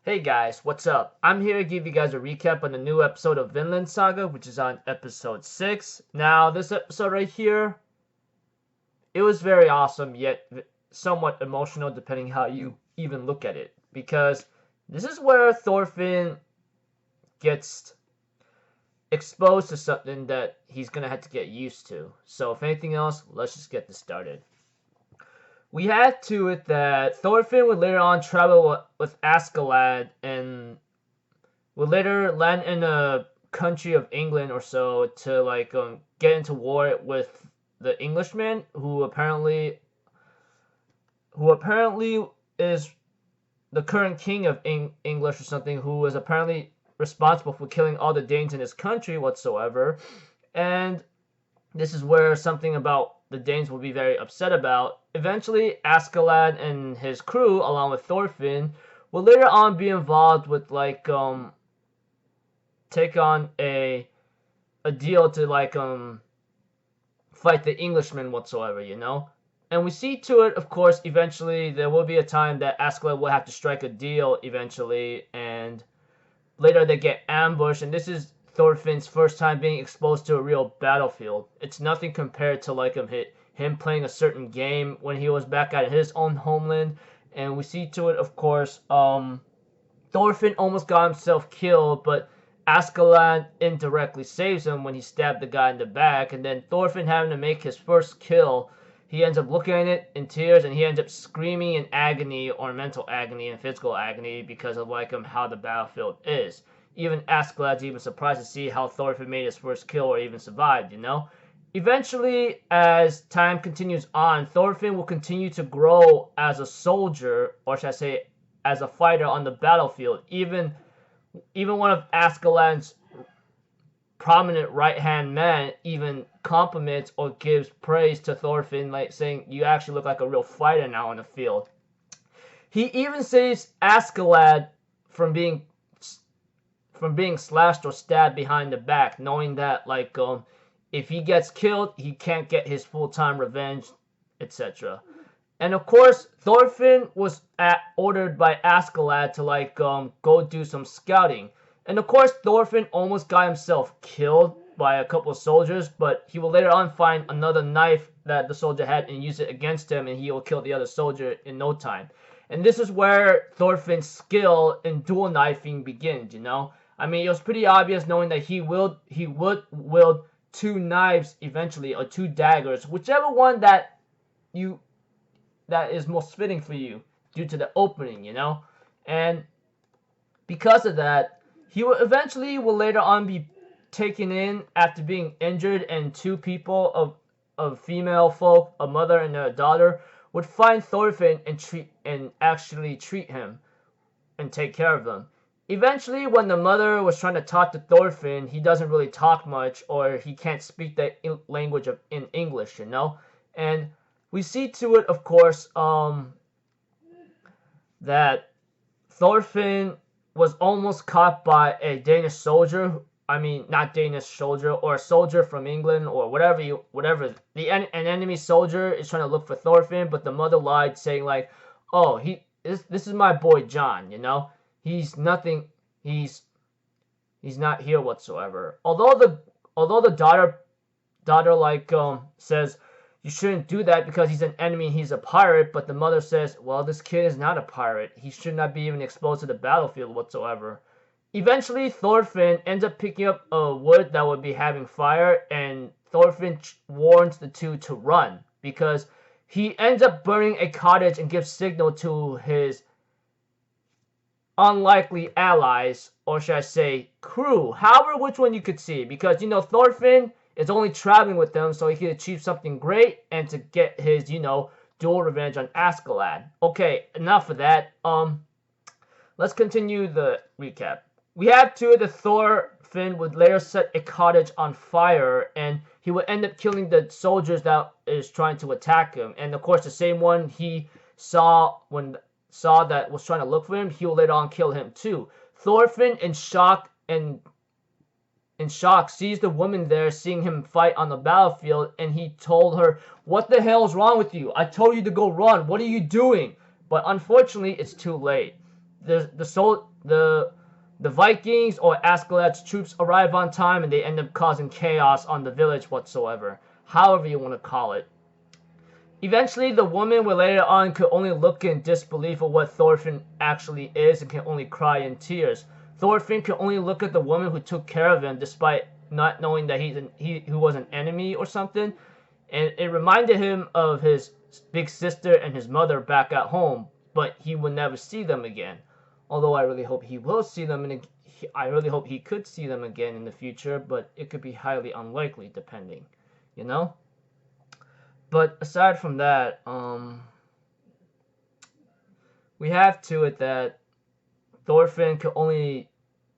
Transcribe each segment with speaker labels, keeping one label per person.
Speaker 1: Hey guys, what's up? I'm here to give you guys a recap on the new episode of Vinland Saga, which is on episode 6. Now, this episode right here, it was very awesome, yet somewhat emotional depending how you even look at it. Because this is where Thorfinn gets exposed to something that he's going to have to get used to. So if anything else, let's just get this started. We had to it that Thorfinn would later on travel with Askeladd and would later land in a country of England or so to get into war with the Englishman who apparently is the current king of English or something, who is apparently responsible for killing all the Danes in his country whatsoever. And this is where something about the Danes will be very upset about. Eventually, Askeladd and his crew, along with Thorfinn, will later on be involved with take on a deal to fight the Englishmen whatsoever, you know. And we see to it, of course, eventually there will be a time that Askeladd will have to strike a deal eventually, and later they get ambushed, and this is Thorfinn's first time being exposed to a real battlefield. It's nothing compared to him playing a certain game when he was back at his own homeland. And we see to it, of course, Thorfinn almost got himself killed, but Askeladd indirectly saves him when he stabbed the guy in the back. And then Thorfinn having to make his first kill, he ends up looking at it in tears, and he ends up screaming in agony, or mental agony and physical agony, because of how the battlefield is. Even Askeladd's even surprised to see how Thorfinn made his first kill or even survived, you know? Eventually, as time continues on, Thorfinn will continue to grow as a soldier, or should I say, as a fighter on the battlefield. Even one of Askeladd's prominent right-hand men even compliments or gives praise to Thorfinn, saying, "You actually look like a real fighter now on the field." He even saves Askeladd from being slashed or stabbed behind the back, knowing that if he gets killed, he can't get his full-time revenge, etc. And of course, Thorfinn was ordered by Askeladd to go do some scouting. And of course, Thorfinn almost got himself killed by a couple of soldiers, but he will later on find another knife that the soldier had and use it against him, and he will kill the other soldier in no time. And this is where Thorfinn's skill in dual knifing begins, you know? I mean, it was pretty obvious knowing that he would wield two knives eventually, or two daggers, whichever one that is most fitting for you due to the opening, you know? And because of that, he will later on be taken in after being injured, and two people of female folk, a mother and a daughter, would find Thorfinn and actually treat him and take care of him. Eventually, when the mother was trying to talk to Thorfinn, he doesn't really talk much, or he can't speak the language in English, you know? And we see to it, of course, that Thorfinn was almost caught by a Danish soldier. I mean, not Danish soldier, or a soldier from England, or whatever. An enemy soldier is trying to look for Thorfinn, but the mother lied, saying "Oh, this is my boy John, you know? He's nothing. He's not here whatsoever." Although the daughter says, "You shouldn't do that because he's an enemy, he's a pirate," but the mother says, "Well, this kid is not a pirate. He should not be even exposed to the battlefield whatsoever." Eventually, Thorfinn ends up picking up a wood that would be having fire, and Thorfinn warns the two to run, because he ends up burning a cottage and gives signal to his unlikely allies, or should I say crew, however which one you could see, because Thorfinn is only traveling with them so he can achieve something great and to get his dual revenge on Askeladd. Okay, enough of that. Let's continue the recap. We have the Thorfinn would later set a cottage on fire, and he would end up killing the soldiers that is trying to attack him, and of course the same one he saw that was trying to look for him, he will later on kill him too. Thorfinn, in shock, sees the woman there seeing him fight on the battlefield, and he told her, "What the hell is wrong with you? I told you to go run. What are you doing?" But unfortunately, it's too late. the Vikings or Askeladd's troops arrive on time and they end up causing chaos on the village whatsoever. However you want to call it. Eventually, the woman will later on could only look in disbelief of what Thorfinn actually is and can only cry in tears. Thorfinn could only look at the woman who took care of him despite not knowing that he was an enemy or something. And it reminded him of his big sister and his mother back at home, but he would never see them again. Although I really hope he will see them, and I really hope he could see them again in the future, but it could be highly unlikely depending, you know? But aside from that, we have to it that Thorfinn can only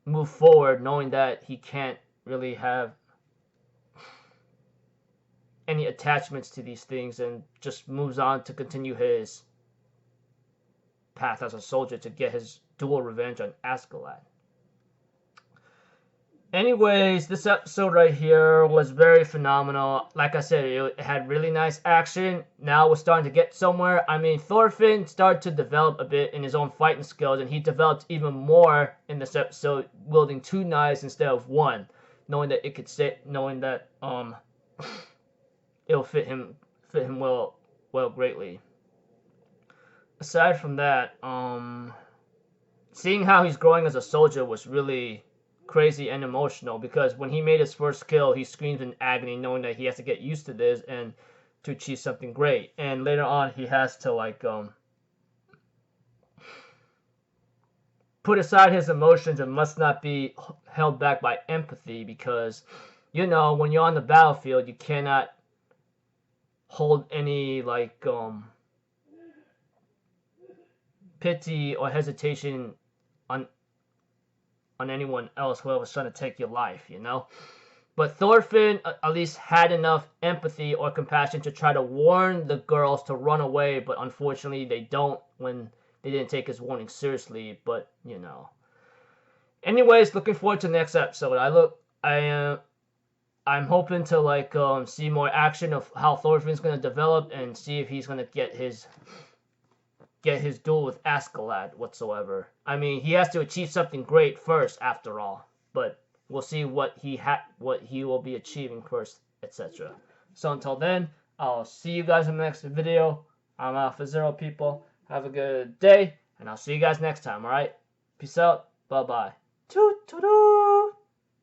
Speaker 1: move forward knowing that he can't really have any attachments to these things and just moves on to continue his path as a soldier to get his dual revenge on Askeladd. Anyways, this episode right here was very phenomenal. Like I said, it had really nice action. Now we're starting to get somewhere. I mean, Thorfinn started to develop a bit in his own fighting skills, and he developed even more in this episode, wielding 2 knives instead of 1, knowing that it could sit, knowing that it'll fit him well greatly. Aside from that, seeing how he's growing as a soldier was really crazy and emotional, because when he made his first kill, he screams in agony knowing that he has to get used to this and to achieve something great. And later on, he has to like put aside his emotions and must not be held back by empathy, because you know, when you're on the battlefield, you cannot hold any like pity or hesitation on anyone else whoever's trying to take your life, you know? But Thorfinn at least had enough empathy or compassion to try to warn the girls to run away, but unfortunately they don't when they didn't take his warning seriously, but, you know. Anyways, looking forward to the next episode. I'm hoping to, like, see more action of how Thorfinn's going to develop and see if he's going to get his duel with Askeladd whatsoever. I mean, he has to achieve something great first, after all. But we'll see what he will be achieving first, etc. So until then, I'll see you guys in the next video. I'm Alpha Zero, people. Have a good day, and I'll see you guys next time, alright? Peace out. Bye-bye. Toot-toot-toot!